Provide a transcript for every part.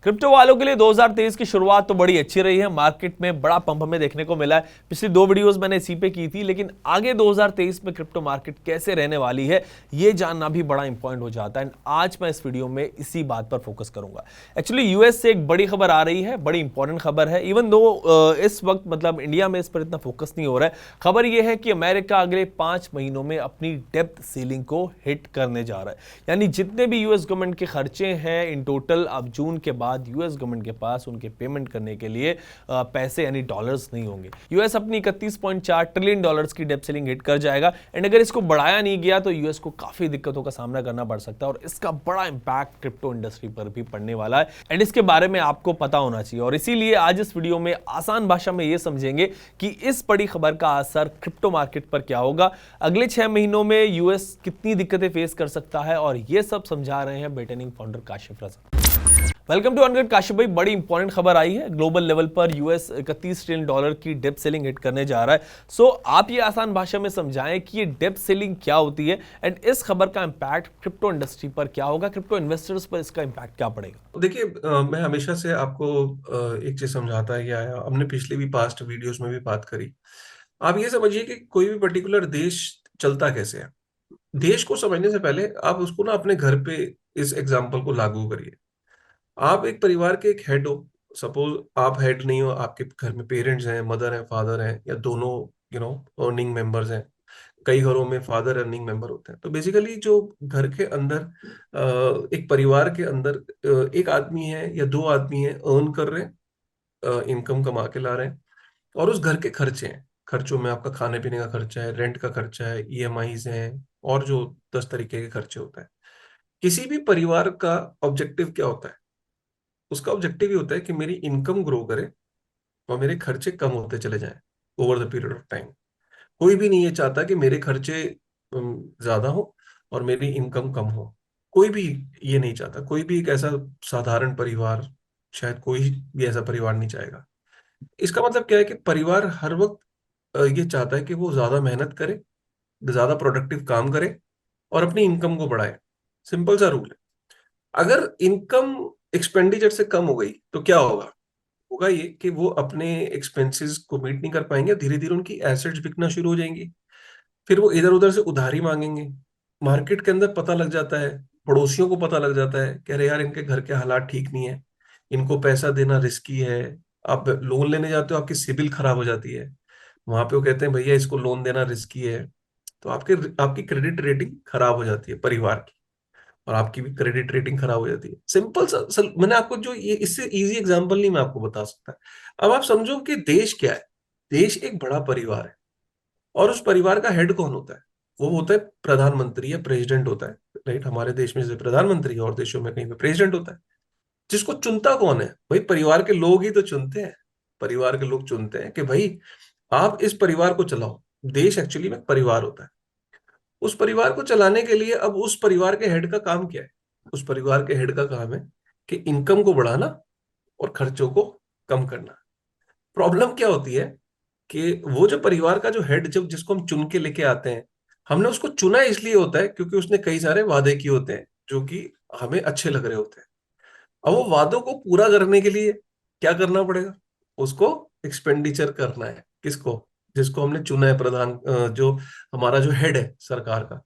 Crypto वालों के लिए 2023 की शुरुआत तो बड़ी अच्छी रही है। मार्केट में बड़ा पंप हमें देखने को मिला है। पिछली दो वीडियोस मैंने इसी पे की थी, लेकिन आगे 2023 में क्रिप्टो मार्केट कैसे रहने वाली है ये जानना भी बड़ा इंपॉर्टेंट हो जाता है। एंड आज मैं इस वीडियो में इसी बात पर फोकस करूंगा। एक्चुअली यूएस से एक बड़ी खबर आ रही है, बड़ी इंपॉर्टेंट खबर है। इवन दो इस वक्त मतलब इंडिया में इस पर इतना फोकस नहीं हो रहा है। खबर यह है कि अमेरिका अगले 5 महीनों में अपनी डेप्थ सीलिंग को हिट करने जा रहा है। यानी जितने भी यूएस गवर्नमेंट के खर्चे हैं इन टोटल, अब जून के बाद यूएस गवर्नमेंट के पास उनके पेमेंट करने के लिए पैसे यानी डॉलर्स नहीं होंगे। यूएस अपनी 31.4 ट्रिलियन डॉलर्स की डेब्ट सीलिंग हिट कर जाएगा। एंड अगर इसको बढ़ाया नहीं गया तो यूएस को काफी दिक्कतों का सामना करना पड़ सकता है और इसका बड़ा इंपैक्ट क्रिप्टो इंडस्ट्री पर भी पड़ने वाला है। एंड इसके बारे में आपको पता होना चाहिए और इसीलिए आज इस वीडियो में आसान भाषा में यह समझेंगे कि इस बड़ी खबर का असर क्रिप्टो मार्केट पर क्या होगा, अगले 6 महीनों में यूएस कितनी दिक्कतें फेस कर सकता है, और यह सब समझा रहे हैं बेटनिंग founder Kashif Raza. Welcome to अनगेट। काशिफ भाई, बड़ी इंपॉर्टेंट खबर आई है। ग्लोबल लेवल पर यूएस 31 ट्रिलियन डॉलर की डेब्ट सेलिंग हिट करने जा रहा है। सो आप ये आसान भाषा में समझाएं कि ये डेब्ट सेलिंग क्या होती है एंड इस खबर का इंपैक्ट क्रिप्टो इंडस्ट्री पर क्या होगा, क्रिप्टो इन्वेस्टर्स पर इसका इंपैक्ट क्या पड़ेगा। देखिए, मैं हमेशा से आपको एक चीज समझाता ही आया। हमने पिछले भी पास्ट वीडियोस में भी बात करी। आप ये समझिए कि कोई भी पर्टिकुलर देश चलता कैसे है। देश को समझने से पहले आप उसको ना अपने घर पे इस एग्जाम्पल को लागू करिए। आप एक परिवार के एक हेड हो। सपोज आप हेड नहीं हो, आपके घर में पेरेंट्स हैं, मदर हैं, फादर हैं, या दोनों अर्निंग मेंबर्स हैं। कई घरों में फादर अर्निंग मेंबर होते हैं। तो बेसिकली जो घर के अंदर एक परिवार के अंदर एक आदमी है या दो आदमी है, अर्न कर रहे हैं, इनकम कमा के ला रहे हैं, और उस घर के खर्चे हैं। खर्चों में आपका खाने पीने का खर्चा है, रेंट का खर्चा है, ईएमआईज हैं, और जो 10 तरीके के खर्चे होता है। किसी भी परिवार का ऑब्जेक्टिव क्या होता है? उसका ऑब्जेक्टिव ये होता है कि मेरी इनकम ग्रो करे और मेरे खर्चे कम होते चले जाएं over the period of time. कोई भी नहीं ये चाहता कि मेरे खर्चे ज्यादा हो और मेरी इनकम कम हो। कोई भी ये नहीं चाहता। कोई भी एक ऐसा साधारण परिवार, शायद कोई भी ऐसा परिवार नहीं चाहेगा। इसका मतलब क्या है कि परिवार हर वक्त ये चाहता है कि वो ज्यादा मेहनत करे, ज्यादा प्रोडक्टिव काम करे और अपनी इनकम को बढ़ाए। सिंपल सा रूल है। अगर इनकम एक्सपेंडिचर से कम हो गई तो क्या होगा? होगा ये कि वो अपने एक्सपेंसेस को मीट नहीं कर पाएंगे, धीरे धीरे उनकी एसेट्स बिकना शुरू हो जाएंगी। फिर वो इधर उधर से उधारी मांगेंगे। मार्केट के अंदर पता लग जाता है, पड़ोसियों को पता लग जाता है कि अरे यार, इनके घर के हालात ठीक नहीं है, इनको पैसा देना रिस्की है। आप लोन लेने जाते हो, आपकी सिबिल खराब हो जाती है। वहां पे वो कहते हैं भैया इसको लोन देना रिस्की है। तो आपके आपकी क्रेडिट रेटिंग खराब हो जाती है परिवार की, और आपकी भी क्रेडिट रेटिंग खराब हो जाती है। सिंपल सा मैंने आपको जो ये इससे इजी एग्जांपल नहीं मैं आपको बता सकता। अब आप समझो कि देश क्या है। देश एक बड़ा परिवार है, और उस परिवार का हेड कौन होता है? वो होता है प्रधानमंत्री या प्रेसिडेंट होता है। राइट, हमारे देश में जैसे प्रधानमंत्री है और देशों में कहीं पे प्रेसिडेंट होता है। जिसको चुनता कौन है? भाई परिवार के लोग ही तो चुनते हैं। परिवार के लोग चुनते हैं कि भाई आप इस परिवार को चलाओ। देश एक्चुअली में परिवार होता है। उस परिवार को चलाने के लिए अब उस परिवार के हेड का काम क्या है? उस परिवार के हेड का काम है कि इनकम को बढ़ाना और खर्चों को कम करना। प्रॉब्लम क्या होती है कि वो जो परिवार का जो हेड, जब जिसको हम चुन के लेके आते हैं, हमने उसको चुना इसलिए होता है क्योंकि उसने कई सारे वादे किए होते हैं जो कि हमें अच्छे लग रहे होते हैं। अब वो वादों को पूरा करने के लिए क्या करना पड़ेगा? उसको एक्सपेंडिचर करना है। किसको? जिसको हमने चुना है, जो हमारा जो हेड है सरकार का।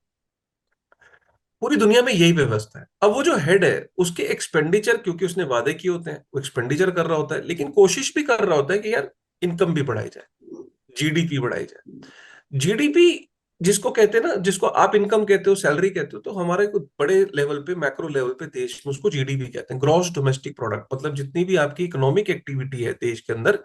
पूरी दुनिया में यही व्यवस्था है। अब वो जो हेड है उसके एक्सपेंडिचर, क्योंकि उसने वादे किए होते हैं, वो एक्सपेंडिचर कर रहा होता है, लेकिन कोशिश भी कर रहा होता है कि यार इनकम भी बढ़ाई जाए, जीडीपी बढ़ाई जाए। जीडीपी जिसको कहते हैं ना, जिसको आप इनकम कहते हो, सैलरी कहते हो, तो हमारे को बड़े लेवल पे, मैक्रो लेवल पे देश में उसको जीडीपी कहते हैं, ग्रॉस डोमेस्टिक प्रोडक्ट। मतलब जितनी भी आपकी इकोनॉमिक एक्टिविटी है देश के अंदर,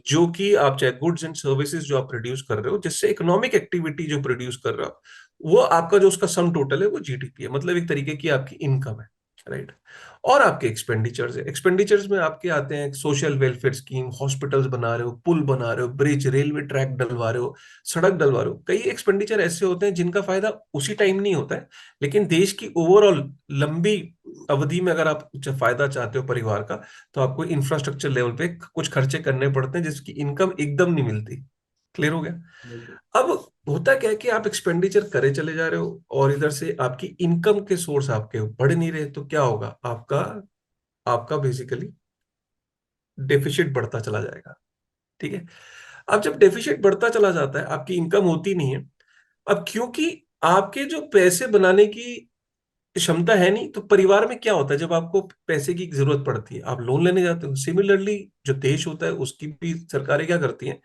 जो कि आप चाहे गुड्स एंड सर्विसेज जो आप प्रोड्यूस कर रहे हो, जिससे इकोनॉमिक एक्टिविटी जो प्रोड्यूस कर रहे हो, वो आपका जो उसका सम टोटल है वो जीडीपी है। मतलब एक तरीके की आपकी इनकम है। राइट। और आपके एक्सपेंडिचर्स है। एक्सपेंडिचर्स में आपके आते हैं सोशल वेलफेयर स्कीम, हॉस्पिटल्स बना रहे हो, पुल बना रहे हो, ब्रिज रेलवे ट्रैक डलवा रहे हो, सड़क डलवा रहे हो। कई एक्सपेंडिचर ऐसे होते हैं जिनका फायदा उसी टाइम नहीं होता है, लेकिन देश की ओवरऑल लंबी अवधि में अगर आप फायदा चाहते हो परिवार का, तो आपको इंफ्रास्ट्रक्चर लेवल पे कुछ खर्चे करने पड़ते हैं जिसकी इनकम एकदम नहीं मिलती। क्लियर हो गया? अब होता क्या है कि आप एक्सपेंडिचर करे चले जा रहे हो और इधर से आपकी इनकम के सोर्स आपके बढ़ नहीं रहे, तो क्या होगा? आपका आपका बेसिकली डेफिसिट बढ़ता चला जाएगा। ठीक है। अब जब डेफिसिट बढ़ता चला जाता है, आपकी इनकम होती नहीं है। अब क्योंकि आपके जो पैसे बनाने की क्षमता है नहीं, तो परिवार में क्या होता है, जब आपको पैसे की जरूरत पड़ती है आप लोन लेने जाते हो। सिमिलरली जो देश होता है उसकी भी सरकारें क्या करती हैं,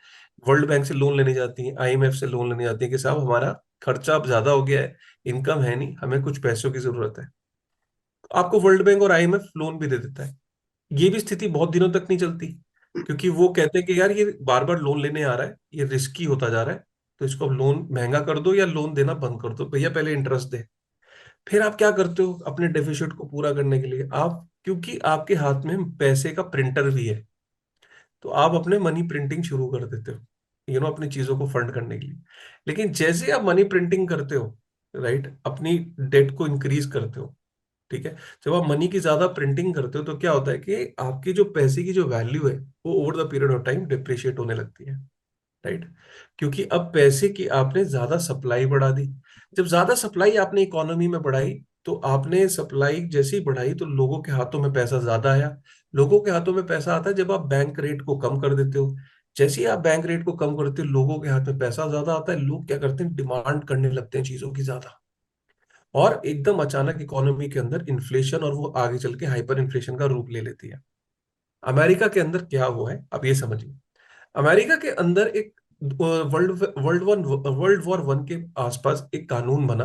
वर्ल्ड बैंक से लोन लेने जाती हैं, आईएमएफ से लोन लेने जाती हैं कि साहब हमारा खर्चा अब ज्यादा हो गया है, इनकम है नहीं, हमें कुछ पैसों की जरूरत है। आपको वर्ल्ड बैंक और आईएमएफ लोन भी दे देता है। ये भी स्थिति बहुत दिनों तक नहीं चलती, क्योंकि वो कहते हैं कि यार ये बार बार लोन लेने आ रहा है, ये रिस्की होता जा रहा है, तो इसको अब लोन महंगा कर दो या लोन देना बंद कर दो, भैया पहले इंटरेस्ट दे। फिर आप क्या करते हो अपने डेफिसिट को पूरा करने के लिए, आप क्योंकि आपके हाथ में पैसे का प्रिंटर भी है, तो आप अपने मनी प्रिंटिंग शुरू कर देते हो, अपनी चीजों को फंड करने के लिए। लेकिन जैसे आप मनी प्रिंटिंग करते हो, राइट, अपनी डेट को इंक्रीज करते हो, ठीक है, जब आप मनी की ज्यादा प्रिंटिंग करते हो तो क्या होता है कि आपकी जो पैसे की जो वैल्यू है वो over the period of time depreciate होने लगती है, राइट। क्योंकि अब पैसे की आपने ज्यादा सप्लाई बढ़ा दी। जब ज्यादा सप्लाई आपने इकोनॉमी में बढ़ाई, तो आपने सप्लाई जैसी बढ़ाई तो लोगों के हाथों में पैसा ज्यादा आया। लोगों के हाथों में पैसा आता है जब आप बैंक रेट को कम कर देते हो। जैसे ही आप बैंक रेट को कम करते हो, लोगों के हाथ में पैसा ज्यादा आता है, लोग क्या करते हैं, डिमांड करने लगते हैं चीजों की ज्यादा। और एकदम अचानक इकोनॉमी के अंदर इन्फ्लेशन, और वो आगे चल के हाइपर इन्फ्लेशन का रूप ले लेती है। अमेरिका के अंदर क्या हुआ है अब ये समझिए। अमेरिका के अंदर एक वर्ल्ड वर्ल्ड वॉर वन के आसपास एक कानून बना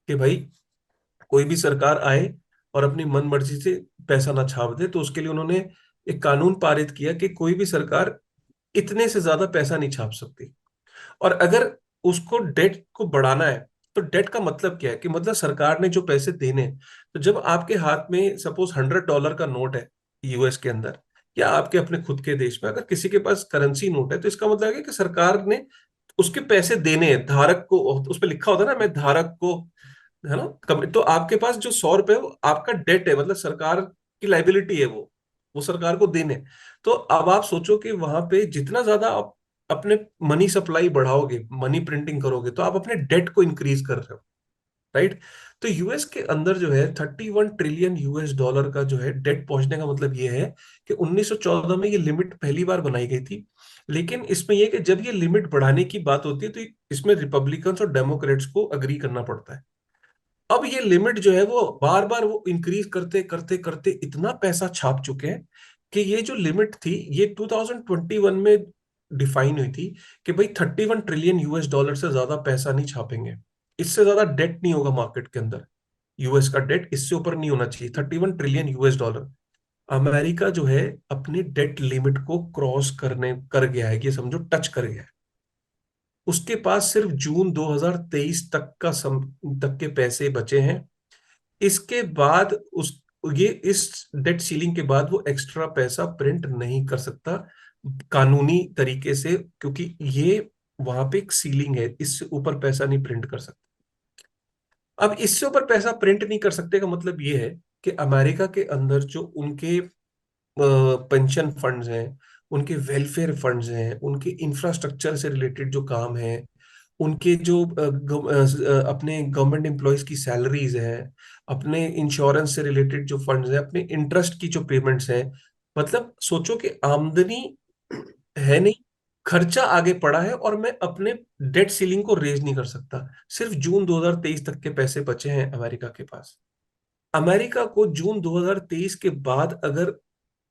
कि भाई कोई भी सरकार आए और अपनी मन मर्जी से पैसा ना छाप दे, तो उसके लिए उन्होंने एक कानून पारित किया कि कोई भी सरकार इतने से ज्यादा पैसा नहीं छाप सकती। और अगर उसको डेट को बढ़ाना है, तो डेट का मतलब क्या है कि मतलब सरकार ने जो पैसे देने हैं, तो जब आपके हाथ में सपोज $100 का नोट है यूएस के अंदर, या आपके अपने खुद के देश में अगर किसी के पास करेंसी नोट है, तो इसका मतलब है कि सरकार ने उसके पैसे देने हैं धारक को। उस पर लिखा होता है ना, मैं धारक को, है ना, तो आपके पास जो 100 रुपए है वो आपका डेट है, मतलब सरकार की लाइबिलिटी है, वो सरकार को देने। तो अब आप सोचो कि वहां पे जितना ज्यादा आप अपने मनी सप्लाई बढ़ाओगे, मनी प्रिंटिंग करोगे, तो आप अपने डेट को इंक्रीज कर रहे हो, राइट। तो यूएस के अंदर जो है 31 ट्रिलियन यूएस डॉलर का जो है डेट पहुंचने का मतलब ये है कि 1914 में ये लिमिट पहली बार बनाई गई थी। लेकिन इसमें यह कि जब ये लिमिट बढ़ाने की बात होती है, तो इसमें रिपब्लिकन्स और डेमोक्रेट्स को अग्री करना पड़ता है। अब ये लिमिट जो है वो बार बार वो इंक्रीज करते करते करते इतना पैसा छाप चुके हैं कि ये जो लिमिट थी ये 2021 में डिफाइन हुई थी कि भाई 31 ट्रिलियन यूएस डॉलर से ज्यादा पैसा नहीं छापेंगे, इससे ज्यादा डेट नहीं होगा मार्केट के अंदर। यूएस का डेट इससे ऊपर नहीं होना चाहिए, 31 ट्रिलियन यूएस डॉलर। अमेरिका जो है अपनी डेट लिमिट को क्रॉस करने कर गया है, ये समझो टच कर गया है। उसके पास सिर्फ जून 2023 तक के पैसे बचे हैं। इसके बाद उस ये इस डेट सीलिंग के बाद वो एक्स्ट्रा पैसा प्रिंट नहीं कर सकता कानूनी तरीके से, क्योंकि ये वहां पे एक सीलिंग है, इससे ऊपर पैसा नहीं प्रिंट कर सकता। अब इससे ऊपर पैसा प्रिंट नहीं कर सकते का मतलब ये है कि अमेरिका के अंदर जो उनके पेंशन फंड्स हैं, उनके वेलफेयर फंड्स हैं, उनके इंफ्रास्ट्रक्चर से रिलेटेड जो काम है, उनके जो अपने गवर्नमेंट एम्प्लॉयज की सैलरीज हैं, अपने इंश्योरेंस से रिलेटेड जो फंड्स हैं, अपने इंटरेस्ट की जो पेमेंट्स हैं, मतलब सोचो कि आमदनी है नहीं, खर्चा आगे पड़ा है, और मैं अपने डेट सीलिंग को रेज नहीं कर सकता। सिर्फ जून 2023 तक के पैसे बचे हैं अमेरिका के पास। अमेरिका को जून 2023 के बाद अगर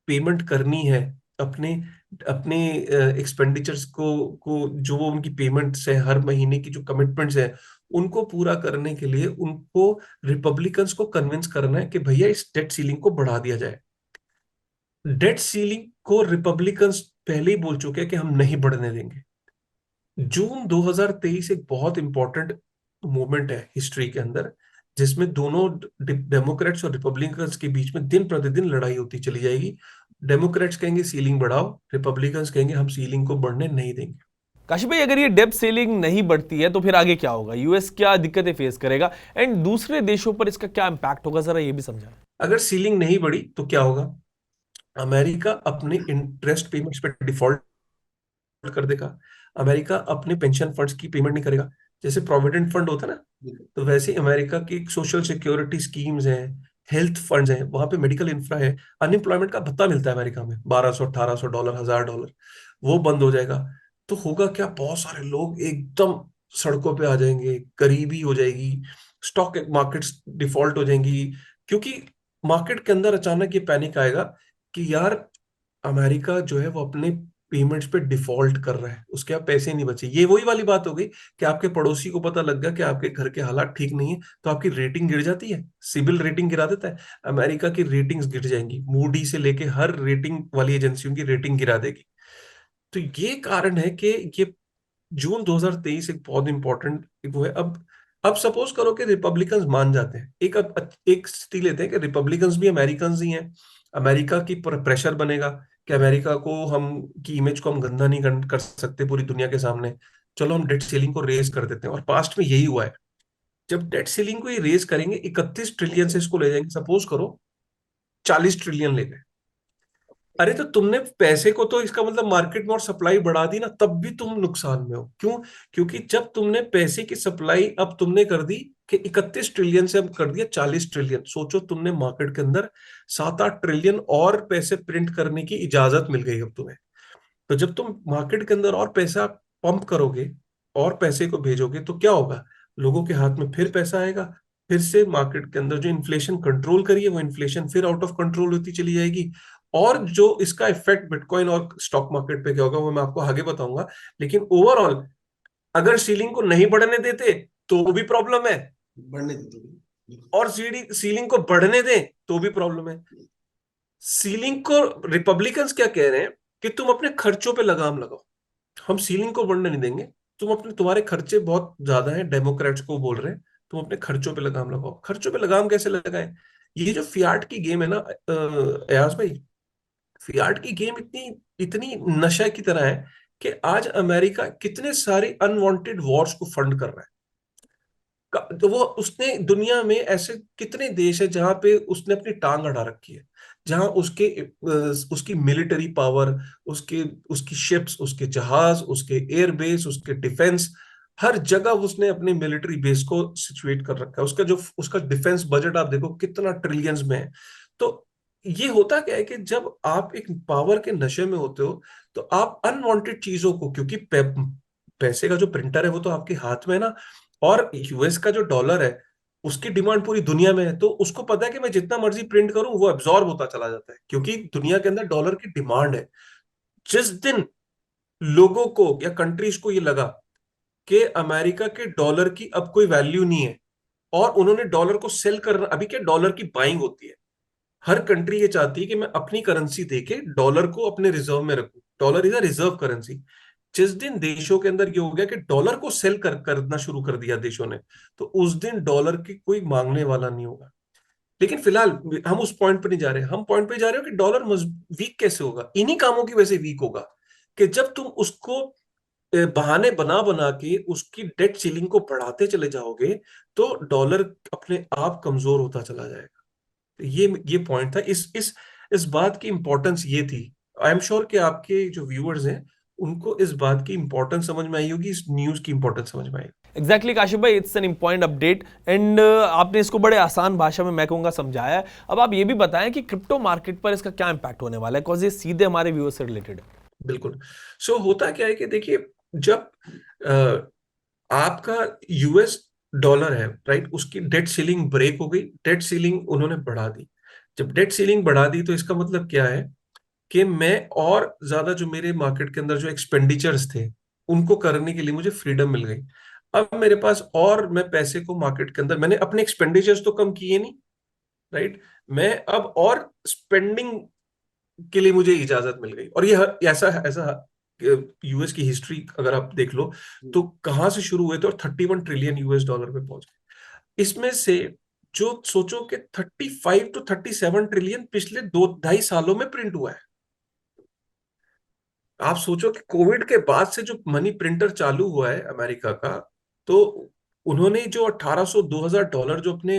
पेमेंट करनी है अपने अपने एक्सपेंडिचर्स को जो वो उनकी पेमेंट्स है, हर महीने की जो कमिटमेंट्स है, उनको पूरा करने के लिए उनको रिपब्लिकन्स को कन्विंस करना है कि भैया इस डेट सीलिंग को बढ़ा दिया जाए। डेट सीलिंग को रिपब्लिकन्स पहले ही बोल चुके हैं कि हम नहीं बढ़ने देंगे। जून 2023 एक बहुत इंपॉर्टेंट मोमेंट है हिस्ट्री के अंदर, जिसमें दोनों डेमोक्रेट्स और रिपब्लिकन्स के बीच में दिन प्रतिदिन लड़ाई होती चली जाएगी। डेमोक्रेट्स कहेंगे सीलिंग बढ़ाओ, रिपब्लिकन्स कहेंगे हम सीलिंग को बढ़ने नहीं देंगे। काशिफ भाई, अगर ये डेब्ट सीलिंग नहीं बढ़ती है तो फिर आगे क्या होगा? यूएस क्या दिक्कतें फेस करेगा एंड दूसरे देशों पर इसका क्या इंपैक्ट होगा, जरा ये भी समझाएं। अगर सीलिंग नहीं बढ़ी तो क्या होगा, अमेरिका अपने इंटरेस्ट पेमेंट्स पे डिफॉल्ट कर देगा। अमेरिका अपने पेंशन फंड्स की पेमेंट नहीं करेगा। जैसे प्रोविडेंट फंड होता है ना, तो वैसे अमेरिका की सोशल सिक्योरिटी स्कीम्स हैं, हेल्थ फंड्स हैं, वहां पे मेडिकल इंफ्रा है, अनएम्प्लॉयमेंट का भत्ता मिलता है अमेरिका में, 1200 1800 डॉलर, $1000, वो बंद हो जाएगा। तो होगा क्या, बहुत सारे लोग एकदम सड़कों पे आ जाएंगे, गरीबी हो जाएगी, स्टॉक मार्केट्स डिफॉल्ट हो जाएंगी, क्योंकि मार्केट के अंदर अचानक ये पैनिक आएगा कि यार अमेरिका जो है वो अपने पेमेंट्स पे डिफॉल्ट कर रहा है, उसके यहाँ पैसे नहीं बचे। ये वही वाली बात हो गई कि आपके पड़ोसी को पता लग गया कि आपके घर के हालात ठीक नहीं है, तो आपकी रेटिंग गिर जाती है, सिविल रेटिंग गिरा देता है। अमेरिका की रेटिंग्स गिर जाएंगी, मूडी से लेके हर रेटिंग वाली एजेंसियों की रेटिंग गिरा देगी। तो ये कारण है कि ये जून 2023 एक बहुत इंपॉर्टेंट वो है। अब सपोज करो कि रिपब्लिकन्स मान जाते हैं, एक स्थिति लेते हैं कि रिपब्लिकन्स भी अमेरिकन ही हैं, अमेरिका की प्रेशर बनेगा कि अमेरिका को हम की इमेज को हम गंदा नहीं कर सकते पूरी दुनिया के सामने, चलो हम डेट सीलिंग को रेज कर देते हैं। और पास्ट में यही हुआ है, जब डेट सीलिंग को ये रेज करेंगे 31 ट्रिलियन से इसको ले जाएंगे, सपोज करो 40 ट्रिलियन ले गए, अरे तो तुमने पैसे को तो इसका मतलब मार्केट में और सप्लाई बढ़ा दी ना, तब भी तुम नुकसान में हो। क्यों? क्योंकि जब तुमने पैसे की सप्लाई अब तुमने कर दी कि 31 ट्रिलियन से अब कर दिया 40 ट्रिलियन, सोचो तुमने मार्केट के अंदर 7 8 ट्रिलियन और पैसे प्रिंट करने की इजाजत मिल गई अब तुम्हें। तो जब तुम मार्केट के अंदर और पैसा पंप करोगे और पैसे को भेजोगे तो क्या होगा, लोगों के हाथ में फिर पैसा आएगा, फिर से मार्केट के अंदर जो इन्फ्लेशन कंट्रोल करिए वो इन्फ्लेशन फिर आउट ऑफ कंट्रोल होती चली जाएगी। और जो इसका इफेक्ट बिटकॉइन और स्टॉक मार्केट पे क्या होगा वो मैं आपको आगे बताऊंगा। लेकिन ओवरऑल अगर सीलिंग को नहीं बढ़ने देते तो भी प्रॉब्लम है, बढ़ने देते हैं। और सीलिंग को बढ़ने दें तो भी प्रॉब्लम है। सीलिंग को रिपब्लिकन्स क्या कह रहे हैं कि तुम अपने खर्चों पे लगाम लगाओ, हम सीलिंग को बढ़ने नहीं देंगे, तुम अपने तुम्हारे खर्चे बहुत ज्यादा हैं, डेमोक्रेट्स को बोल रहे हैं, तुम अपने खर्चों पे लगाम लगाओ। खर्चों पे लगाम कैसे लगाएं? ये जो फियाट की गेम है ना अयाज भाई, फियाट की गेम इतनी इतनी नशा की तरह है कि आज अमेरिका कितने सारे अनवांटेड वॉर्स को फंड कर रहा है। तो वो उसने दुनिया में ऐसे कितने देश है जहां पे उसने अपनी टांग अड़ा रखी है, जहां उसकी मिलिट्री पावर, उसके उसकी शिप्स, उसके जहाज, उसके एयरबेस, उसके डिफेंस, हर जगह उसने अपनी मिलिट्री बेस को सिचुएट कर रखा है। उसका डिफेंस बजट आप देखो कितना ट्रिलियंस में है। तो ये होता क्या है कि जब आप एक पावर के नशे में होते हो तो आप अनवांटेड चीजों को, क्योंकि पैसे का जो प्रिंटर है वो तो आपके हाथ में है ना, और यूएस का जो डॉलर है उसकी डिमांड पूरी दुनिया में है, तो उसको पता है कि मैं जितना मर्जी प्रिंट करूं वो एब्जॉर्ब होता चला जाता है, क्योंकि दुनिया के अंदर डॉलर की डिमांड है। जिस दिन लोगों को या कंट्रीज को ये लगा कि अमेरिका के डॉलर की अब कोई वैल्यू नहीं है और उन्होंने डॉलर को सेल करना, अभी क्या डॉलर की बाइंग होती है, हर कंट्री ये चाहती है कि मैं अपनी करेंसी देके डॉलर को अपने रिजर्व में रखूं, dollar is a reserve currency. जिस दिन देशों के अंदर ये हो गया कि डॉलर को सेल करना शुरू कर दिया देशों ने, तो उस दिन डॉलर की कोई मांगने वाला नहीं होगा। लेकिन फिलहाल हम उस पॉइंट पर नहीं जा रहे, हम पॉइंट पे जा रहे हो कि डॉलर वीक कैसे होगा, इन्हीं कामों की वजह से वीक होगा कि जब तुम उसको बहाने बना बना के उसकी डेट सीलिंग को बढ़ाते चले जाओगे तो डॉलर अपने आप कमजोर होता चला जाएगा। तो ये पॉइंट था, इस बात की इंपॉर्टेंस ये थी। आई एम श्योर कि आपके जो व्यूअर्स हैं उनको इस बात की इंपॉर्टेंस समझ में आई होगी, इस न्यूज की इंपॉर्टेंस समझ में आई। एग्जैक्टली काशिफ भाई, it's an important update and आपने इसको बड़े आसान भाषा में मैं कहूँगा समझाया है। अब आप ये भी बताएं कि क्रिप्टो मार्केट पर इसका क्या इंपैक्ट होने वाला है, बिकॉज ये सीधे हमारे व्यूअर्स से रिलेटेड है। बिल्कुल। होता क्या है कि देखिए, जब आपका यूएस डॉलर है, राइट, उसकी डेट सीलिंग ब्रेक हो गई, डेट सीलिंग उन्होंने बढ़ा दी। जब डेट सीलिंग बढ़ा दी तो इसका मतलब क्या है कि मैं और ज्यादा जो मेरे मार्केट के अंदर जो एक्सपेंडिचर्स थे उनको करने के लिए मुझे फ्रीडम मिल गई। अब मेरे पास और मैं पैसे को मार्केट के अंदर, मैंने अपने एक्सपेंडिचर्स तो कम किए नहीं, राइट, मैं अब और स्पेंडिंग के लिए मुझे इजाजत मिल गई। और ये ऐसा ऐसा यूएस की हिस्ट्री अगर आप देख लो तो कहां से शुरू हुए थे और 31 ट्रिलियन यूएस डॉलर पे पहुंच गए। इसमें से जो सोचो कि 35 to 37 ट्रिलियन पिछले 2 2.5 सालों में प्रिंट हुआ है। आप सोचो कि कोविड के बाद से जो मनी प्रिंटर चालू हुआ है अमेरिका का, तो उन्होंने जो 1800 2000 डॉलर जो अपने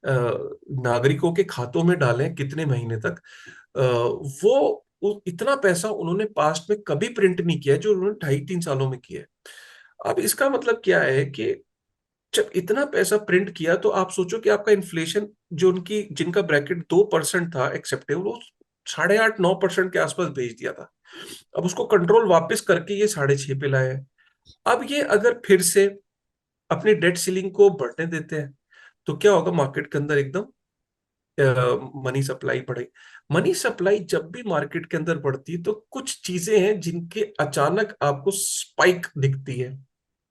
नागरिकों के खातों में डाले कितने महीने तक, वो इतना पैसा उन्होंने पास्ट में कभी प्रिंट नहीं किया है जो उन्होंने 2.5 3 सालों में किया है। अब इसका मतलब क्या है कि जब इतना पैसा प्रिंट किया तो आप सोचो कि आपका इन्फ्लेशन जो उनकी जिनका ब्रैकेट 2% था एक्सेप्टेबल, वो 8.5-9% के आसपास भेज दिया था। अब उसको कंट्रोल वापस करके ये 6.5 पे लाए हैं। अब ये अगर फिर से अपनी डेट सीलिंग को बढ़ने देते हैं तो क्या होगा, मार्केट के अंदर एकदम मनी सप्लाई बढ़े। मनी सप्लाई जब भी मार्केट के अंदर बढ़ती है तो कुछ चीजें हैं जिनके अचानक आपको स्पाइक दिखती है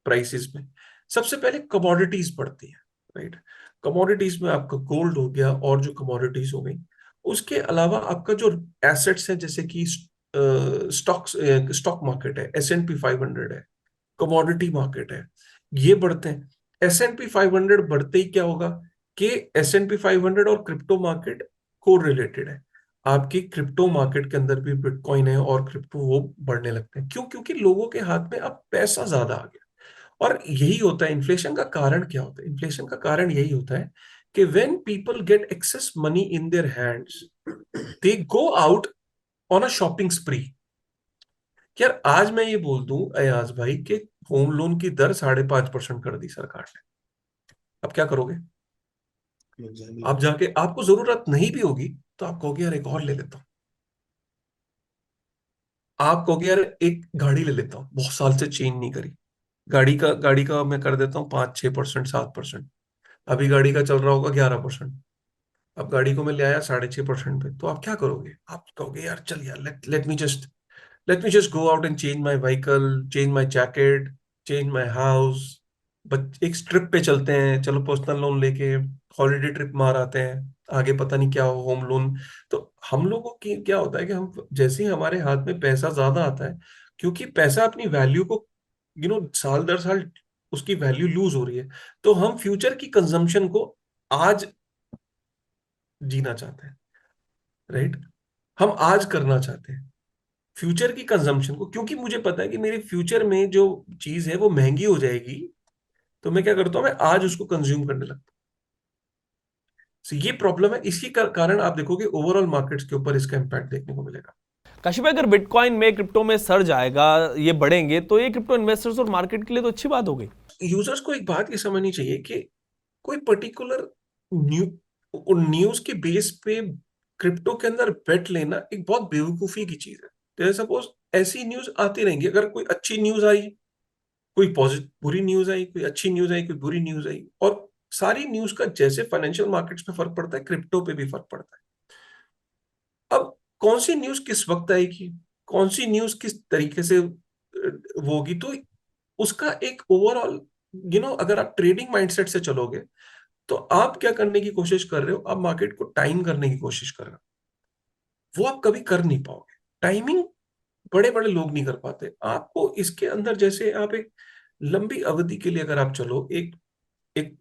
प्राइसेस में। सबसे पहले कमोडिटीज बढ़ती है, राइट। कमोडिटीज में आपका गोल्ड हो गया और जो कमोडिटीज हो गई, उसके अलावा आपका जो एसेट्स है जैसे कि स्टॉक्स, स्टॉक मार्केट है, S&P 500 है, कमोडिटी मार्केट है, ये बढ़ते हैं। S&P 500 बढ़ते ही क्या होगा कि S&P 500 और क्रिप्टो मार्केट को रिलेटेड है। आपकी क्रिप्टो मार्केट के अंदर भी बिटकॉइन है और क्रिप्टो वो बढ़ने लगते हैं। क्यों? क्योंकि लोगों के हाथ में अब पैसा ज्यादा आ गया। और यही होता है इन्फ्लेशन का कारण। क्या होता है इन्फ्लेशन का कारण? यही होता है कि when people get excess money in their hands, they go out on a shopping स्प्री। यार आज मैं ये बोल दूं अयाज भाई कि होम लोन की दर 5.5% कर दी सरकार ने, अब क्या करोगे? लग जाए आप बिल्कुल। जाके, आपको जरूरत नहीं भी होगी तो आप कहोगे यार एक और ले लेता हूँ। आप कहोगे यार एक गाड़ी ले लेता हूँ, बहुत साल से चेंज नहीं करी। गाड़ी का मैं कर देता हूँ 5-6%, 7%। अभी गाड़ी का चल रहा होगा 11%। अब गाड़ी को मैं ले आया 6.5% पे, तो आप क्या करोगे? आप कहोगे यार चल यार, let me just go out and change my vehicle, change my jacket, change my house. But एक ट्रिप पे चलते हैं, चलो पर्सनल लोन लेके हॉलीडे ट्रिप मार आते हैं, आगे पता नहीं क्या हो, होम लोन। तो हम लोगों की क्या होता है कि हम जैसे ही हमारे हाथ में पैसा ज्यादा आता है, क्योंकि पैसा अपनी वैल्यू को साल दर साल उसकी वैल्यू लूज हो रही है, तो हम फ्यूचर की कंजम्पशन को आज जीना चाहते हैं, राइट। हम आज करना चाहते हैं फ्यूचर की कंजम्पशन को, क्योंकि मुझे पता है कि मेरे फ्यूचर में जो चीज है वो महंगी हो जाएगी। तो मैं क्या करता हूं, मैं आज उसको कंज्यूम करने लगता हूं। So, ये प्रॉब्लम है। इसी कारण आप देखोगे ओवरऑल मार्केट्स के ऊपर इसका इम्पैक्ट देखने को मिलेगा। काशिफ भाई, अगर बिटकॉइन में क्रिप्टो में सर्ज आएगा, ये बढ़ेंगे, तो ये क्रिप्टो इन्वेस्टर्स और मार्केट के लिए तो अच्छी बात हो गई। यूजर्स को एक बात ये समझनी चाहिए कि कोई पर्टिकुलर न्यूज के बेस पे क्रिप्टो के अंदर बेट लेना एक बहुत बेवकूफी की चीज है। जैसे सपोज ऐसी न्यूज आती रहेंगी, अगर कोई अच्छी न्यूज आई, कोई पॉजिटिव बुरी न्यूज आई, कोई अच्छी न्यूज आई, कोई बुरी न्यूज आई, और सारी न्यूज का जैसे फाइनेंशियल मार्केट्स पे फर्क पड़ता है, क्रिप्टो पे भी फर्क पड़ता है। अब कौन सी न्यूज किस वक्त आएगी, कौन सी न्यूज किस तरीके से वो होगी, तो उसका एक ओवरऑल अगर आप ट्रेडिंग माइंडसेट से चलोगे तो आप क्या करने की कोशिश कर रहे हो, आप मार्केट को टाइम करने की कोशिश कर रहे हो। वो आप कभी कर नहीं पाओगे। टाइमिंग बड़े बड़े लोग नहीं कर पाते। आपको इसके अंदर जैसे आप एक लंबी अवधि के लिए अगर आप चलो, एक एक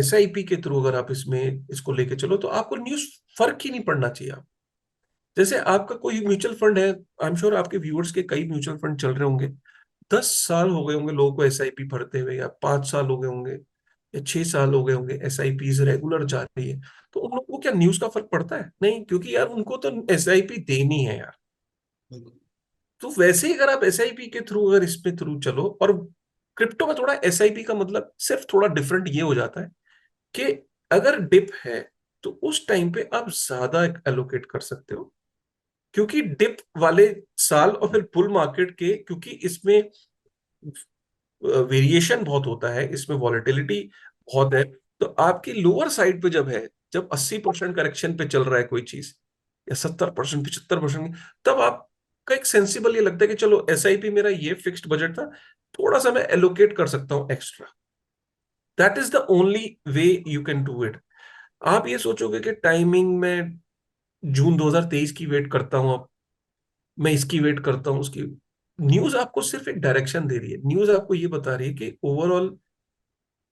SIP के थ्रू अगर आप इसमें इसको लेके चलो, तो आपको न्यूज फर्क ही नहीं पड़ना चाहिए। आप जैसे आपका कोई म्यूचुअल फंड है, आई एम श्योर आपके व्यूअर्स के कई म्यूचुअल फंड चल रहे होंगे। 10 साल हो गए होंगे लोगों को SIP भरते हुए, या 5 साल हो गए होंगे, या 6 साल हो गए होंगे, SIPs रेगुलर जा रही है। तो उन लोगों को क्या न्यूज का फर्क पड़ता है? नहीं, क्योंकि यार उनको तो SIP देनी है यार। बिल्कुल। तो वैसे ही अगर आप SIP के थ्रू अगर इसमें थ्रू चलो, और क्रिप्टो में थोड़ा SIP का मतलब सिर्फ थोड़ा डिफरेंट ये हो जाता है कि अगर डिप है तो उस टाइम पे आप ज्यादा एलोकेट कर सकते हो, क्योंकि डिप वाले साल और फिर बुल मार्केट के, क्योंकि इसमें वेरिएशन बहुत होता है, इसमें वॉलेटिलिटी बहुत है। तो आपकी लोअर साइड पे जब है, जब 80% करेक्शन पे चल रहा है कोई चीज, या 70%, 75%, तब आपका एक सेंसिबल ये लगता है कि चलो SIP मेरा ये फिक्स्ड बजट था, थोड़ा सा मैं एलोकेट कर सकता हूँ extra. That is the only way you can do it. आप ये सोचोगे कि टाइमिंग में जून 2023 की वेट करता हूं, अब मैं इसकी वेट करता हूं उसकी। न्यूज आपको सिर्फ एक डायरेक्शन दे रही है। न्यूज आपको ये बता रही है कि ओवरऑल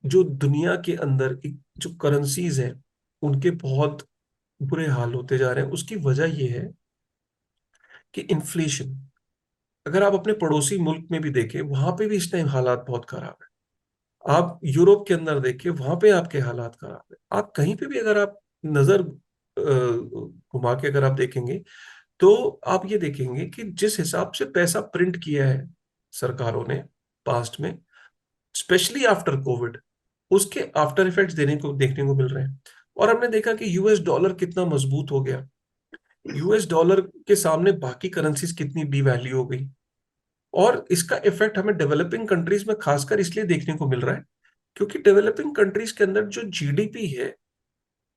जो दुनिया के अंदर एक जो करेंसीज हैं उनके बहुत बुरे हाल होते जा रहे हैं। उसकी वजह यह है कि इन्फ्लेशन, अगर आप अपने पड़ोसी मुल्क में भी देखें, वहां पे भी इस टाइम हालात बहुत खराब है। आप यूरोप के अंदर देखिए, वहां पे आपके हालात खराब है। आप कहीं पे भी अगर आप नजर घुमा के अगर आप देखेंगे, तो आप ये देखेंगे कि जिस हिसाब से पैसा प्रिंट किया है सरकारों ने पास्ट में, स्पेशली आफ्टर कोविड, उसके आफ्टर इफेक्ट्स देखने को मिल रहे हैं। और हमने देखा कि यूएस डॉलर कितना मजबूत हो गया, यूएस डॉलर के सामने बाकी करेंसीज कितनी डीवैल्यू हो गई। और इसका इफेक्ट हमें डेवलपिंग कंट्रीज में खासकर इसलिए देखने को मिल रहा है क्योंकि डेवलपिंग कंट्रीज के अंदर जो जीडीपी है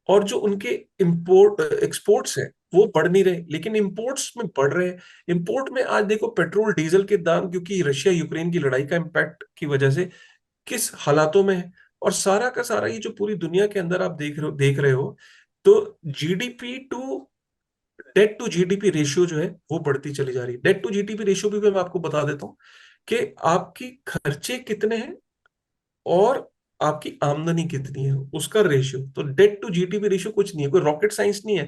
और जो उनके इंपोर्ट एक्सपोर्ट्स हैं वो बढ़ नहीं रहे, लेकिन इंपोर्ट्स में बढ़ रहे हैं। इंपोर्ट में आज देखो पेट्रोल डीजल के दाम, क्योंकि रशिया यूक्रेन की लड़ाई का इम्पैक्ट की वजह से किस हालातों में है। और सारा का सारा ये जो पूरी दुनिया के अंदर आप देख रहे हो तो GDP to debt to GDP ratio जो है वो बढ़ती चली जा रही है। डेट टू जीडीपी रेशियो भी मैं आपको बता देता हूँ कि आपकी खर्चे कितने हैं और आपकी आमदनी कितनी है उसका रेशियो। तो डेट टू जीडीपी रेशियो कुछ नहीं है, कोई रॉकेट साइंस नहीं है।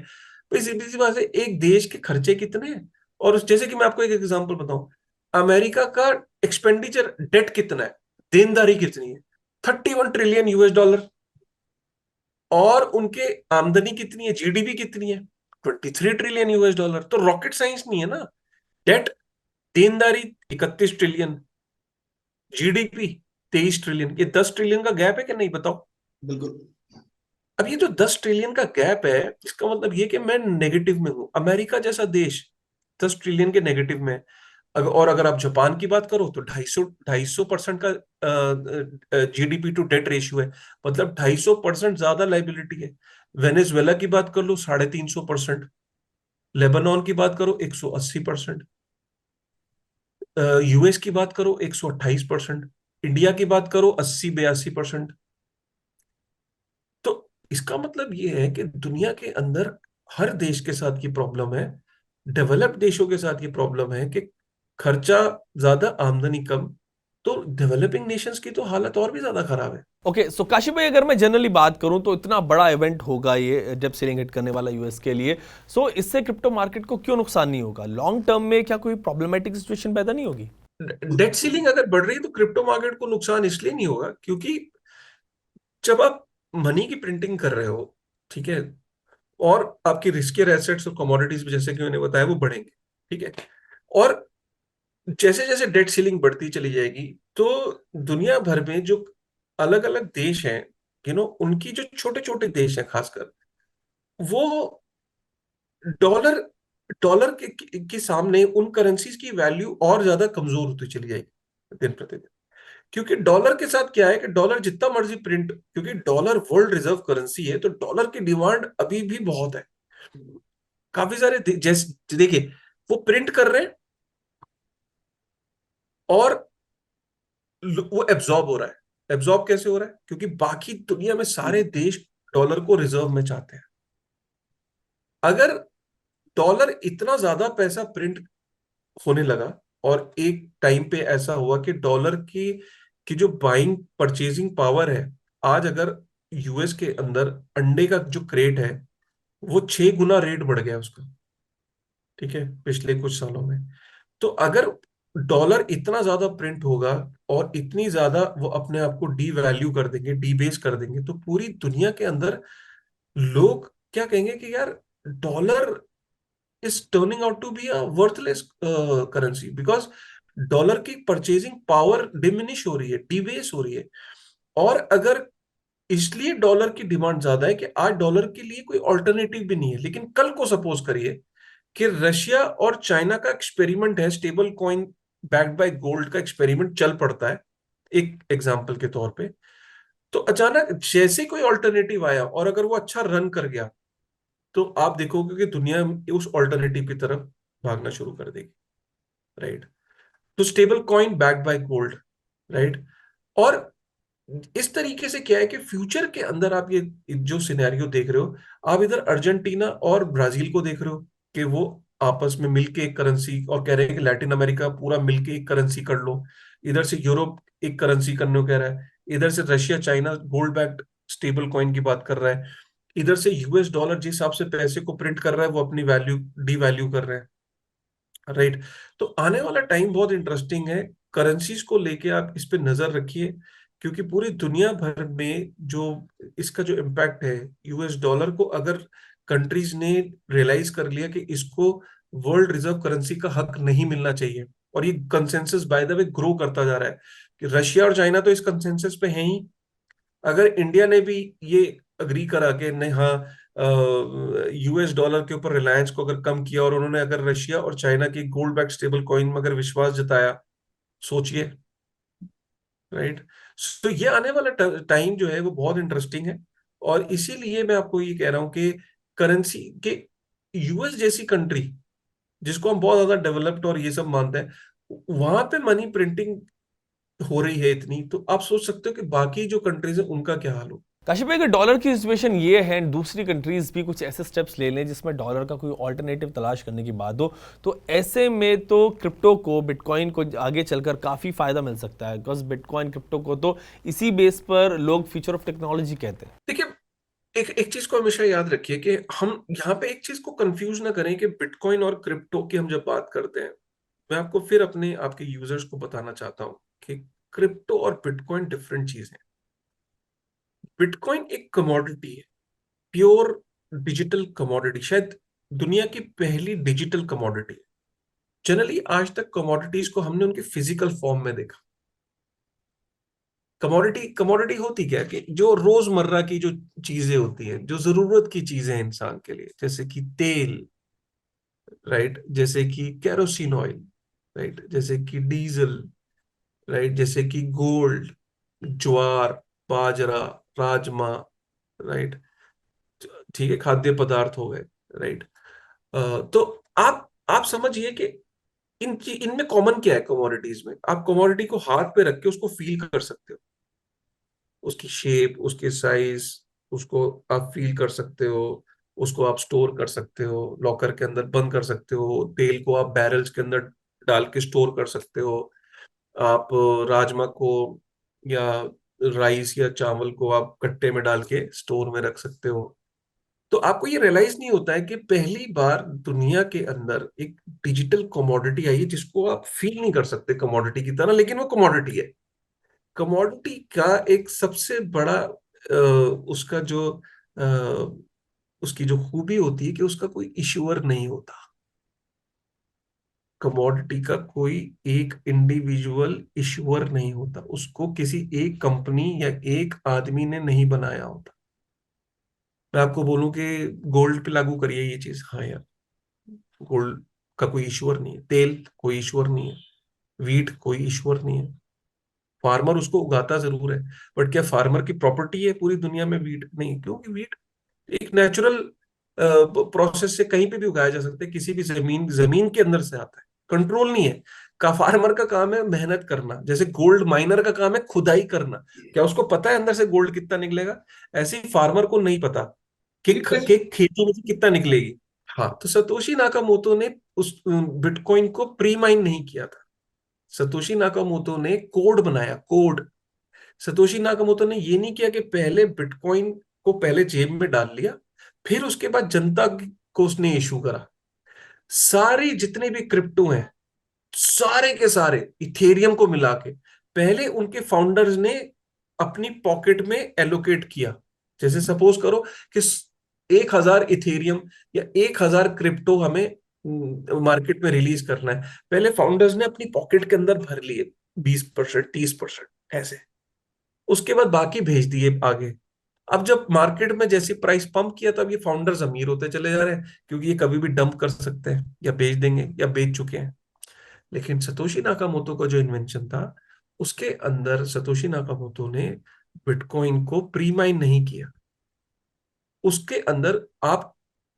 तो सीधी सी बात है, एक देश के खर्चे कितने हैं और जैसे कि मैं आपको एक एग्जांपल बताऊं, अमेरिका का एक्सपेंडिचर डेट कितना है, देनदारी कितनी है, 31 ट्रिलियन यूएस डॉलर। और उनके आमदनी कितनी है, जीडीपी कितनी है, 23 ट्रिलियन यूएस डॉलर। तो रॉकेट साइंस नहीं है ना। डेट, देनदारी 31 ट्रिलियन, जीडीपी 23 ट्रिलियन, ये 10 ट्रिलियन का गैप है कि नहीं, बताओ। बिल्कुल। अब ये जो 10 ट्रिलियन का गैप है, इसका मतलब ये कि मैं नेगेटिव में हूं। अमेरिका जैसा देश 10 ट्रिलियन के नेगेटिव में है। और अगर आप जापान की बात करो तो 250% का जीडीपी टू डेट रेशियो है, मतलब 250% ज्यादा लाइबिलिटी है। वेनेजुएला की बात कर लो 350%, लेबनान की बात करो 180%, यूएस की बात करो 128%, इंडिया की बात करो 80-82%। तो इसका मतलब ये है कि दुनिया के अंदर हर देश के साथ ये प्रॉब्लम है, डेवलप्ड देशों के साथ ये प्रॉब्लम है कि खर्चा ज्यादा आमदनी कम। तो डेवलपिंग नेशंस की तो हालत और भी ज्यादा खराब है। ओके, सो काशी भाई, अगर मैं जनरली बात करूं तो इतना बड़ा इवेंट होगा ये डेप्थ सीलिंग हिट करने वाला यूएस के लिए, सो इससे क्रिप्टो मार्केट को क्यों नुकसान नहीं होगा? लॉन्ग टर्म में क्या कोई प्रॉब्लमेटिक सिचुएशन पैदा नहीं होगी? डेट सीलिंग अगर बढ़ रही है तो क्रिप्टो मार्केट को नुकसान इसलिए नहीं होगा क्योंकि जब आप मनी की प्रिंटिंग कर रहे हो, ठीक है, और आपकी रिस्कियर एसेट्स और कमोडिटीज भी जैसे कि मैंने बताया वो बढ़ेंगे, ठीक है। और जैसे जैसे डेट सीलिंग बढ़ती चली जाएगी तो दुनिया भर में जो अलग अलग देश हैं, उनकी जो छोटे छोटे देश हैं खासकर, वो डॉलर डॉलर के सामने उन करेंसीज की वैल्यू और ज्यादा कमजोर होती चली जाएगी दिन प्रतिदिन। क्योंकि डॉलर के साथ क्या है कि डॉलर जितना मर्जी प्रिंट, क्योंकि डॉलर वर्ल्ड रिजर्व करेंसी है तो डॉलर की डिमांड अभी भी बहुत है। काफी सारे जैसे देखिए, वो प्रिंट कर रहे हैं और वो एब्जॉर्ब हो रहा है। एब्जॉर्ब कैसे हो रहा है? क्योंकि बाकी दुनिया में सारे देश डॉलर को रिजर्व में चाहते हैं। अगर डॉलर इतना ज्यादा पैसा प्रिंट होने लगा और एक टाइम पे ऐसा हुआ कि डॉलर की जो बाइंग परचेजिंग पावर है, आज अगर यूएस के अंदर अंडे का जो क्रेट है वो 6 गुना रेट बढ़ गया उसका, ठीक है, पिछले कुछ सालों में। तो अगर डॉलर इतना ज्यादा प्रिंट होगा और इतनी ज्यादा वो अपने आप को डी वैल्यू कर देंगे, डीबेस कर देंगे, तो पूरी दुनिया के अंदर लोग क्या कहेंगे कि यार dollar is turning out to be a worthless currency because dollar की परचेजिंग पावर डिमिनिश हो रही है, डिबेस हो रही है। और अगर इसलिए डॉलर की डिमांड ज्यादा है कि आज डॉलर के लिए कोई ऑल्टरनेटिव भी नहीं है। लेकिन कल को सपोज करिए कि रशिया और चाइना का एक्सपेरिमेंट है, stable coin backed by gold का एक्सपेरिमेंट चल पड़ता है एक एग्जांपल के तौर पे, तो अचानक जैसे कोई ऑल्टरनेटिव आया और अगर वो अच्छा रन कर गया तो आप देखोगे कि दुनिया उस ऑल्टरनेटिव की तरफ भागना शुरू कर देगी, राइट। तो stable coin backed by gold, right. और इस तरीके से क्या है कि फ्यूचर के अंदर आप ये जो सिनेरियो देख रहे हो, आप इधर अर्जेंटीना और ब्राजील को देख रहे हो कि वो आपस में मिलके एक करेंसी, और कह रहे हैं कि लैटिन अमेरिका पूरा मिलके एक करेंसी कर लो। इधर से यूरोप एक करेंसी करने को कह रहा है, इधर से Russia China gold backed stable coin की बात कर रहा है, इधर से यूएस डॉलर जिस हिसाब से पैसे को प्रिंट कर रहा है वो अपनी वैल्यू डी वैल्यू कर रहे हैं, राइट। तो आने वाला टाइम बहुत इंटरेस्टिंग है। करेंसीज को लेके आप इस पे नजर रखिए क्योंकि पूरी दुनिया भर में जो इसका जो इम्पैक्ट है, यूएस डॉलर को अगर कंट्रीज ने रियलाइज कर लिया कि इसको वर्ल्ड रिजर्व करेंसी का हक नहीं मिलना चाहिए, और ये consensus by the way grow करता जा रहा है कि रशिया और चाइना तो इस कंसेंसस पे हैं ही, अगर इंडिया ने भी ये अग्री करा कि नहीं, हाँ, यूएस डॉलर के ऊपर रिलायंस को अगर कम किया, और उन्होंने अगर रशिया और चाइना की गोल्ड बैक स्टेबल कॉइन में अगर विश्वास जताया, सोचिए, राइट। तो ये आने वाला टाइम जो है वो बहुत इंटरेस्टिंग है। और इसीलिए मैं आपको ये कह रहा हूं कि करेंसी के, यूएस जैसी कंट्री जिसको हम बहुत ज्यादा डेवलप्ड और ये सब मानते हैं, वहां पे मनी प्रिंटिंग हो रही है इतनी, तो आप सोच सकते हो कि बाकी जो कंट्रीज है उनका क्या हाल हो। काशिफ भाई, अगर डॉलर की सिचुएशन ये है, दूसरी कंट्रीज भी कुछ ऐसे स्टेप्स ले लें जिसमें डॉलर का कोई ऑल्टरनेटिव तलाश करने की बात हो, तो ऐसे में तो क्रिप्टो को, बिटकॉइन को आगे चलकर काफ़ी फायदा मिल सकता है, बिकॉज बिटकॉइन क्रिप्टो को तो इसी बेस पर लोग फ्यूचर ऑफ टेक्नोलॉजी कहते हैं। देखिए, एक एक चीज को हमेशा याद रखिए कि हम यहाँ पे एक चीज को कंफ्यूज ना करें कि बिटकॉइन और क्रिप्टो की हम जब बात करते हैं, मैं आपको फिर अपने आपके यूजर्स को बताना चाहता हूँ कि क्रिप्टो और बिटकॉइन डिफरेंट चीज है। बिटकॉइन एक कमोडिटी है, प्योर डिजिटल कमोडिटी, शायद दुनिया की पहली डिजिटल कमोडिटी। जनरली आज तक कमोडिटीज को हमने उनके फिजिकल फॉर्म में देखा। कमोडिटी कमोडिटी होती क्या है कि जो रोजमर्रा की जो चीजें होती हैं, जो जरूरत की चीजें हैं इंसान के लिए, जैसे कि तेल, राइट, जैसे कि केरोसिन ऑयल, राइट, जैसे कि डीजल, राइट, जैसे कि गोल्ड, ज्वार, बाजरा, राजमा, राइट, ठीक है, खाद्य पदार्थ हो गए, राइट। तो आप समझिए कि इनमें कॉमन क्या है। कमोडिटीज में आप कमोडिटी को हाथ पे रख के उसको फील कर सकते हो, उसकी शेप, उसके साइज, उसको आप फील कर सकते हो, उसको आप स्टोर कर सकते हो, लॉकर के अंदर बंद कर सकते हो, तेल को आप बैरल्स के अंदर डाल के स्टोर कर सकते हो, आप राजमा को या राइस या चावल को आप कट्टे में डाल के स्टोर में रख सकते हो। तो आपको ये रियलाइज नहीं होता है कि पहली बार दुनिया के अंदर एक डिजिटल कमोडिटी आई है जिसको आप फील नहीं कर सकते कमोडिटी की तरह, लेकिन वो कमोडिटी है। कमोडिटी का एक सबसे बड़ा उसका जो अ, उसकी जो खूबी होती है कि उसका कोई इश्यूअर नहीं होता। कमोडिटी का कोई एक इंडिविजुअल इश्यूअर नहीं होता, उसको किसी एक कंपनी या एक आदमी ने नहीं बनाया होता। मैं आपको बोलूं कि गोल्ड पे लागू करिए ये चीज, हाँ यार, गोल्ड का कोई इश्यूअर नहीं है, तेल कोई इश्यूअर नहीं है, वीट कोई इश्यूअर नहीं है। फार्मर उसको उगाता जरूर है, बट क्या फार्मर की प्रॉपर्टी है पूरी दुनिया में वीट? नहीं, क्योंकि वीट एक नेचुरल प्रोसेस से कहीं पे भी उगाया जा सकता है, किसी भी जमीन जमीन के अंदर से आता है, कंट्रोल नहीं है। का फार्मर का काम है मेहनत करना, जैसे गोल्ड माइनर का काम है खुदाई करना। क्या उसको पता है अंदर से गोल्ड कितना निकलेगा? ऐसे ही फार्मर को नहीं पता कि खेती में से कितना निकलेगी। हाँ, तो सतोशी नाकामोतो ने उस बिटकॉइन को प्री माइन नहीं किया था। सतोशी नाकामोतो ने कोड बनाया, कोड। सतोशी नाकामोतो ने ये नहीं किया कि पहले बिटकॉइन को पहले जेब में डाल लिया, फिर उसके बाद जनता को उसने इशू करा। सारी जितने भी क्रिप्टो हैं, सारे के सारे इथेरियम को मिला के पहले उनके फाउंडर्स ने अपनी पॉकेट में एलोकेट किया। जैसे सपोज करो कि 1,000 इथेरियम या 1,000 क्रिप्टो हमें मार्केट में रिलीज करना है, पहले फाउंडर्स ने अपनी पॉकेट के अंदर भर लिए 20%, 30% ऐसे। उसके बाद बाकी भेज दिए आगे। अब जब मार्केट में जैसी प्राइस पंप किया, तब ये फाउंडर्स अमीर होते चले जा रहे हैं, क्योंकि ये कभी भी डंप कर सकते हैं या बेच देंगे या बेच चुके हैं। लेकिन सतोशी नाकामोतो का जो इन्वेंशन था, उसके अंदर सतोशी नाकामोतो ने बिटकॉइन को प्री माइन नहीं किया। उसके अंदर आप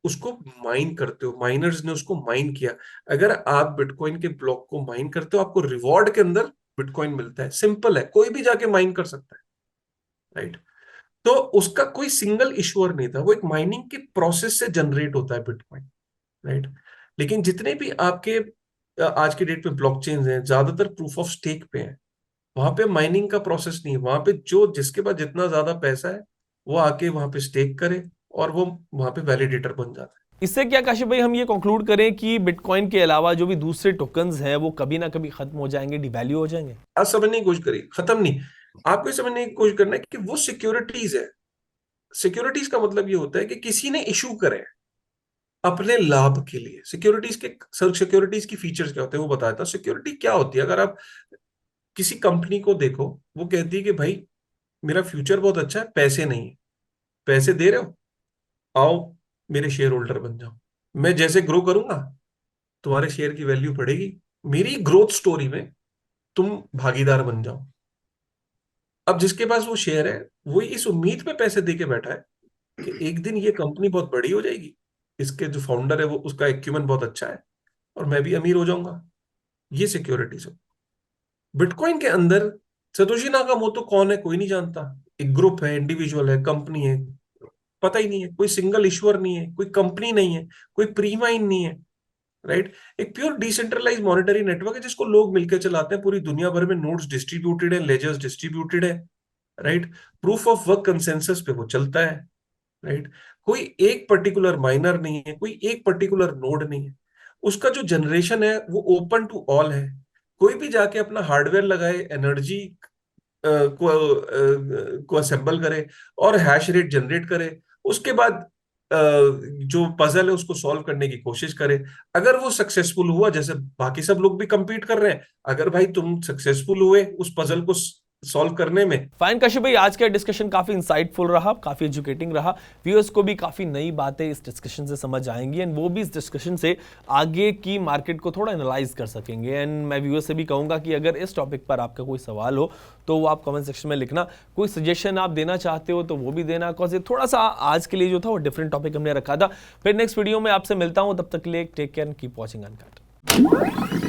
उसको माइन करते हो, माइनर्स ने उसको माइन किया। अगर आप बिटकॉइन के ब्लॉक को माइन करते हो, आपको रिवॉर्ड के अंदर बिटकॉइन मिलता है। सिंपल है, कोई भी जाके माइन कर सकता है, राइट। तो उसका कोई सिंगल इश्यूअर नहीं था, वो एक माइनिंग के प्रोसेस से जनरेट होता है बिटकॉइन, राइट। लेकिन जितने भी आपके आज के डेट में ब्लॉकचेन हैं, ज्यादातर प्रूफ ऑफ स्टेक पे हैं। वहां पे माइनिंग का प्रोसेस नहीं है, वहां पे जो जिसके पास जितना ज्यादा पैसा है वो आके वहां पे स्टेक करे और वो वहां पे वैलिडेटर बन जाता है। इससे क्या काशिफ भाई हम ये कंक्लूड करें कि बिटकॉइन के अलावा जो भी दूसरे टोकन्स हैं वो कभी ना कभी खत्म हो जाएंगे, डिवैल्यू हो जाएंगे? आज समझने की कोशिश करिए, खत्म नहीं। आपको ये समझने की कोशिश करना है कि वो सिक्योरिटीज है। सिक्योरिटीज का मतलब ये होता है कि किसी ने इशू करे अपने लाभ के लिए। सिक्योरिटीज के सिक्योरिटीज की फीचर्स क्या होते हैं वो बताया था। सिक्योरिटी क्या होती है? अगर आप किसी कंपनी को देखो, वो कहती है कि भाई मेरा फ्यूचर बहुत अच्छा है, पैसे नहीं है, पैसे दे रहे हो, आओ मेरे शेयर होल्डर बन जाओ, मैं जैसे ग्रो करूंगा तुम्हारे शेयर की वैल्यू बढ़ेगी, मेरी ग्रोथ स्टोरी में तुम भागीदार बन जाओ। अब जिसके पास वो शेयर है वो इस उम्मीद पे पैसे दे के बैठा है कि एक दिन ये कंपनी बहुत बड़ी हो जाएगी, इसके जो फाउंडर है वो उसका एक्यूमेंट बहुत अच्छा है और मैं भी अमीर हो जाऊंगा। ये सिक्योरिटीज है। बिटकॉइन के अंदर सतोशी नाकामोटो कौन है कोई नहीं जानता, एक ग्रुप है, इंडिविजुअल है, कंपनी है, पता ही नहीं है, कोई सिंगल इश्यूअर नहीं है, कोई कंपनी नहीं है, कोई प्रीमाइन नहीं है, राइट। एक प्योर डिसेंट्रलाइज मॉनेटरी नेटवर्क है जिसको लोग मिलकर चलाते हैं, पूरी दुनिया भर में नोड्स डिस्ट्रीब्यूटेड है, लेजर्स डिस्ट्रीब्यूटेड है, right. Proof of work consensus पे वो चलता है, राइट। कोई एक पर्टिकुलर माइनर नहीं है, कोई एक पर्टिकुलर नोड नहीं है, उसका जो जनरेशन है वो ओपन टू ऑल है। कोई भी जाके अपना हार्डवेयर लगाए, एनर्जी को असेंबल करे और हैश रेट जनरेट करे, उसके बाद जो पजल है उसको सॉल्व करने की कोशिश करे। अगर वो सक्सेसफुल हुआ, जैसे बाकी सब लोग भी compete कर रहे हैं, अगर भाई तुम सक्सेसफुल हुए उस पजल को सॉल्व करने में। फाइन कश्यप भाई, आज का डिस्कशन काफी इंसाइटफुल रहा, काफी एजुकेटिंग रहा। व्यूअर्स को भी काफी नई बातें इस डिस्कशन से समझ आएंगी एंड वो भी इस डिस्कशन से आगे की मार्केट को थोड़ा एनालाइज कर सकेंगे। एंड मैं व्यूअर्स से भी कहूंगा कि अगर इस टॉपिक पर आपका कोई सवाल हो तो वो आप कमेंट सेक्शन में लिखना, कोई सजेशन आप देना चाहते हो तो वो भी देना, बिकॉज ये थोड़ा सा आज के लिए जो था वो डिफरेंट टॉपिक हमने रखा था। फिर नेक्स्ट वीडियो में आपसे मिलता हूं, तब तक के लिए take care and keep watching uncut.